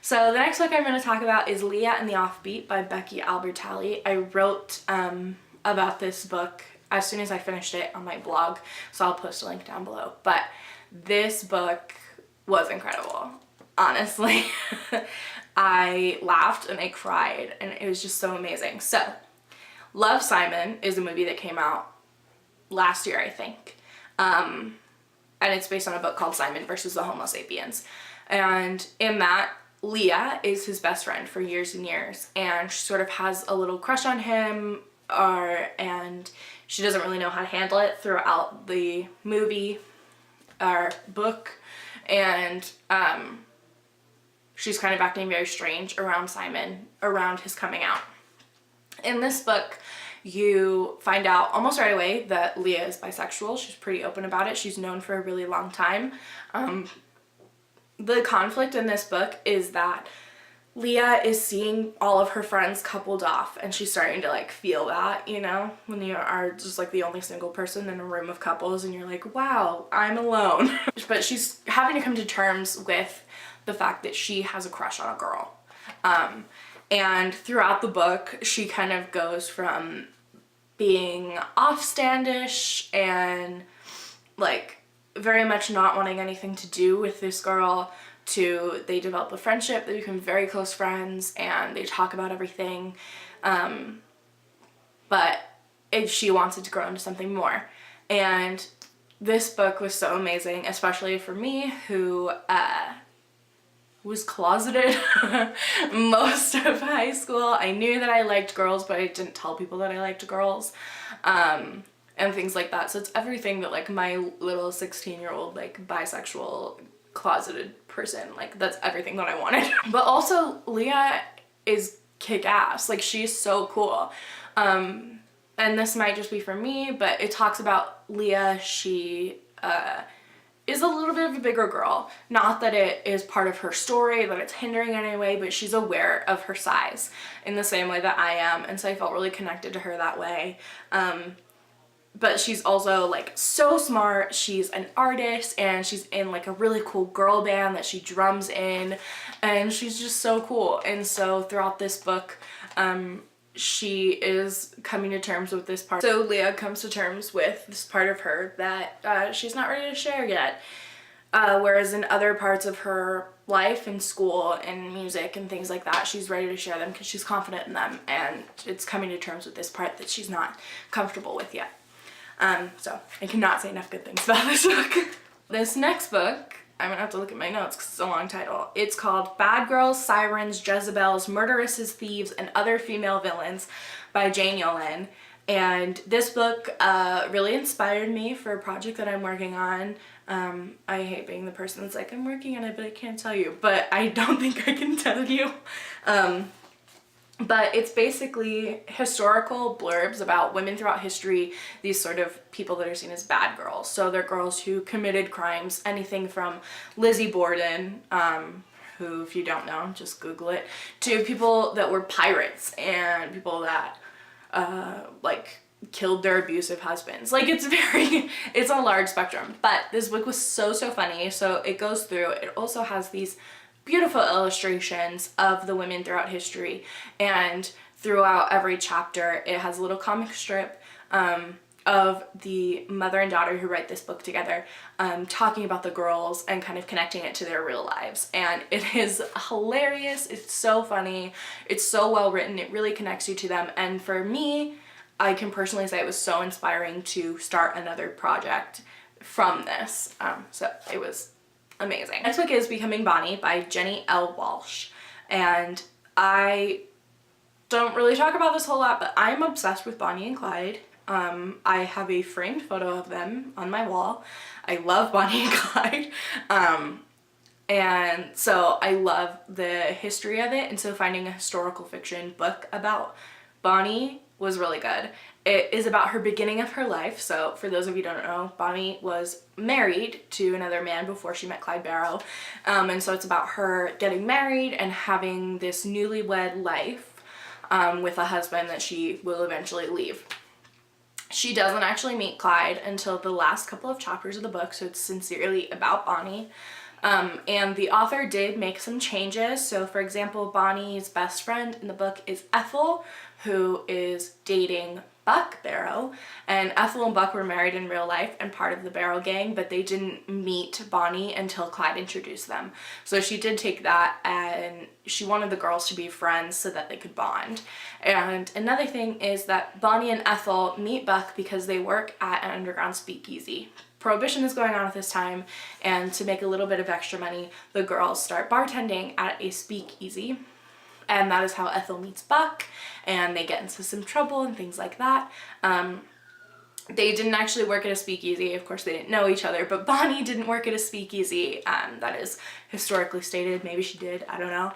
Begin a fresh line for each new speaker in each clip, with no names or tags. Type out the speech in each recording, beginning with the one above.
So the next book I'm going to talk about is Leah and the Offbeat by Becky Albertalli. I wrote about this book as soon as I finished it on my blog, so I'll post a link down below. But this book was incredible, honestly. I laughed and I cried, and it was just so amazing. So, Love, Simon is a movie that came out last year, I think. And it's based on a book called Simon versus the Homo sapiens. And in that, Leah is his best friend for years and years, and she sort of has a little crush on him, and she doesn't really know how to handle it throughout the movie or book, and she's kind of acting very strange around Simon, around his coming out. In this book, you find out almost right away that Leah is bisexual. She's pretty open about it. She's known for a really long time. The conflict in this book is that Leah is seeing all of her friends coupled off, and she's starting to like feel that, you know, when you are just like the only single person in a room of couples and you're like, wow, I'm alone. But she's having to come to terms with the fact that she has a crush on a girl. And throughout the book, she kind of goes from being offstandish and like very much not wanting anything to do with this girl to they develop a friendship, they become very close friends, and they talk about everything. But she wants it to grow into something more. And this book was so amazing, especially for me who was closeted most of high school. I knew that I liked girls, but I didn't tell people that I liked girls, and things like that. So it's everything that like my little 16-year-old like bisexual closeted person, like that's everything that I wanted. But also Leah is kick-ass. Like she's so cool. And this might just be for me, but it talks about Leah. She is a little bit of a bigger girl. Not that it is part of her story, that it's hindering in any way, but she's aware of her size in the same way that I am, and so I felt really connected to her that way. But she's also like so smart. She's an artist, and she's in like a really cool girl band that she drums in, and she's just so cool. And so throughout this book, she is coming to terms with this part. So Leah comes to terms with this part of her that she's not ready to share yet. Whereas in other parts of her life and school and music and things like that, she's ready to share them because she's confident in them, and it's coming to terms with this part that she's not comfortable with yet. So I cannot say enough good things about this book. This next book, I'm gonna have to look at my notes because it's a long title. It's called Bad Girls, Sirens, Jezebels, Murderesses, Thieves, and Other Female Villains by Jane Yolen. And this book really inspired me for a project that I'm working on. I hate being the person that's like, I'm working on it, but I can't tell you. But I don't think I can tell you. But it's basically historical blurbs about women throughout history, these sort of people that are seen as bad girls. So they're girls who committed crimes, anything from Lizzie Borden, who, if you don't know, just Google it, to people that were pirates and people that, like, killed their abusive husbands. Like, it's a large spectrum. But this book was so funny. So it goes through, it also has these beautiful illustrations of the women throughout history, and throughout every chapter it has a little comic strip of the mother and daughter who write this book together, talking about the girls and kind of connecting it to their real lives. And it is hilarious, it's so funny, it's so well written, it really connects you to them. And for me, I can personally say it was so inspiring to start another project from this. So it was amazing. Next book is Becoming Bonnie by Jenny L. Walsh, and I don't really talk about this a whole lot, but I'm obsessed with Bonnie and Clyde. I have a framed photo of them on my wall. I love Bonnie and Clyde, and so I love the history of it, and so finding a historical fiction book about Bonnie was really good. It is about her beginning of her life. So for those of you who don't know, Bonnie was married to another man before she met Clyde Barrow. And so it's about her getting married and having this newlywed life with a husband that she will eventually leave. She doesn't actually meet Clyde until the last couple of chapters of the book, so it's sincerely about Bonnie. And the author did make some changes. So for example, Bonnie's best friend in the book is Ethel, who is dating Buck Barrow, and Ethel and Buck were married in real life and part of the Barrow gang, but they didn't meet Bonnie until Clyde introduced them. So she did take that, and she wanted the girls to be friends so that they could bond. And another thing is that Bonnie and Ethel meet Buck because they work at an underground speakeasy. Prohibition is going on at this time, and to make a little bit of extra money, the girls start bartending at a speakeasy. And that is how Ethel meets Buck, and they get into some trouble and things like that. They didn't actually work at a speakeasy. Of course, they didn't know each other, but Bonnie didn't work at a speakeasy. That is historically stated. Maybe she did. I don't know.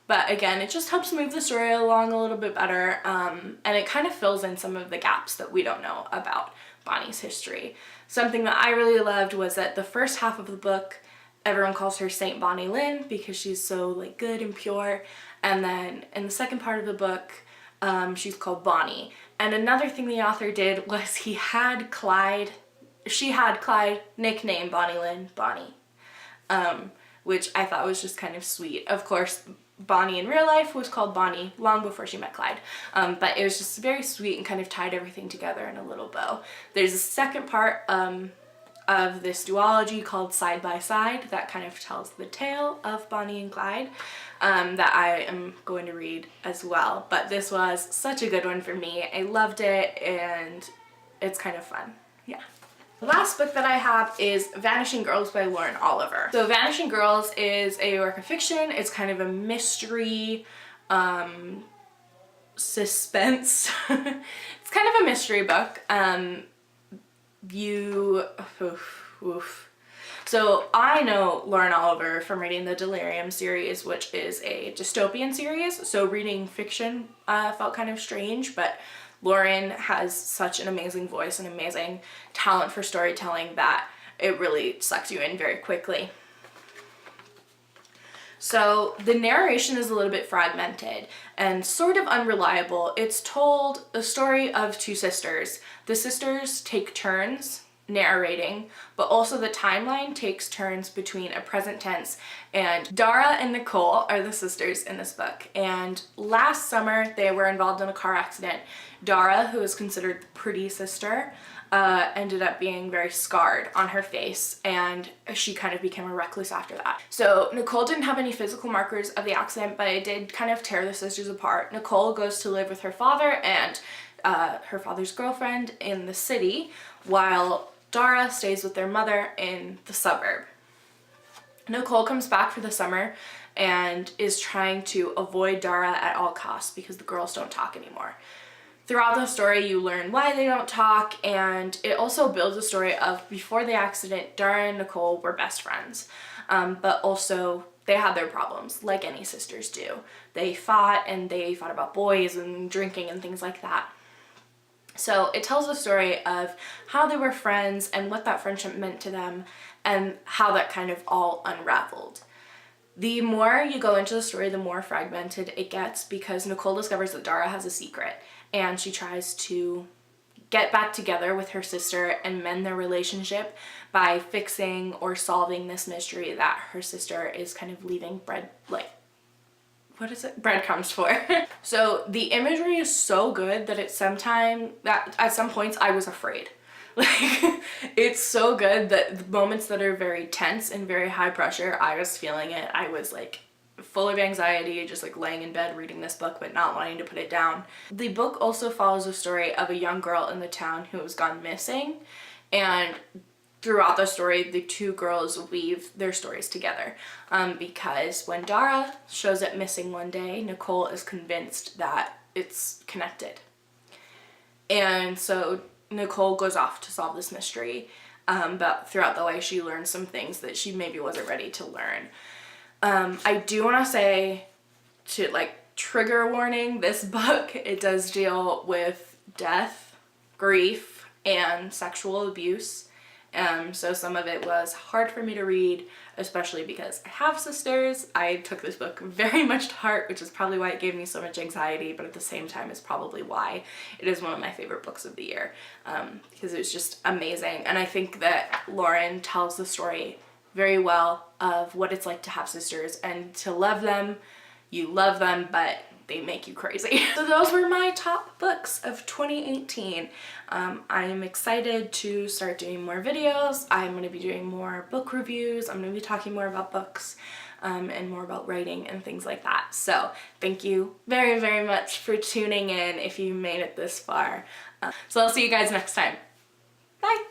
But again, it just helps move the story along a little bit better, and it kind of fills in some of the gaps that we don't know about Bonnie's history. Something that I really loved was that the first half of the book, everyone calls her Saint Bonnie Lynn because she's so like good and pure, and then in the second part of the book, she's called Bonnie. And another thing the author did was she had Clyde nickname Bonnie Lynn Bonnie, which I thought was just kind of sweet. Of course, Bonnie in real life was called Bonnie long before she met Clyde, but it was just very sweet and kind of tied everything together in a little bow. There's a second part of this duology called Side by Side that kind of tells the tale of Bonnie and Clyde, that I am going to read as well. But this was such a good one for me. I loved it, and it's kind of fun. Yeah. The last book that I have is Vanishing Girls by Lauren Oliver. So Vanishing Girls is a work of fiction. It's kind of a mystery, suspense. It's kind of a mystery book. So I know Lauren Oliver from reading the Delirium series, which is a dystopian series. So reading fiction felt kind of strange, but Lauren has such an amazing voice and amazing talent for storytelling that it really sucks you in very quickly. So the narration is a little bit fragmented and sort of unreliable. It's told the story of two sisters. The sisters take turns narrating, but also the timeline takes turns between a present tense, and Dara and Nicole are the sisters in this book. And last summer they were involved in a car accident. Dara, who is considered the pretty sister, ended up being very scarred on her face, and she kind of became a recluse after that. So Nicole didn't have any physical markers of the accident, but it did kind of tear the sisters apart. Nicole goes to live with her father and her father's girlfriend in the city, while Dara stays with their mother in the suburb. Nicole comes back for the summer and is trying to avoid Dara at all costs because the girls don't talk anymore. Throughout the story, you learn why they don't talk, and it also builds a story of before the accident, Dara and Nicole were best friends, but also they had their problems, like any sisters do. They fought, and they fought about boys and drinking and things like that. So it tells the story of how they were friends and what that friendship meant to them and how that kind of all unraveled. The more you go into the story, the more fragmented it gets because Nicole discovers that Dara has a secret, and she tries to get back together with her sister and mend their relationship by fixing or solving this mystery that her sister is kind of leaving breadcrumbs for. So the imagery is so good that at some points I was afraid. Like, it's so good that the moments that are very tense and very high pressure, I was feeling it. I was like full of anxiety, just like laying in bed reading this book but not wanting to put it down. The book also follows the story of a young girl in the town who has gone missing, and throughout the story, the two girls weave their stories together, because when Dara shows up missing one day, Nicole is convinced that it's connected. And so Nicole goes off to solve this mystery, but throughout the way she learns some things that she maybe wasn't ready to learn. I do want to say, trigger warning, this book, it does deal with death, grief, and sexual abuse. So some of it was hard for me to read, especially because I have sisters. I took this book very much to heart, which is probably why it gave me so much anxiety, but at the same time is probably why it is one of my favorite books of the year, because it was just amazing. And I think that Lauren tells the story very well of what it's like to have sisters and to love them. You love them, but they make you crazy. So those were my top books of 2018. I'm excited to start doing more videos. I'm going to be doing more book reviews. I'm going to be talking more about books and more about writing and things like that. So thank you very, very much for tuning in if you made it this far. So I'll see you guys next time. Bye!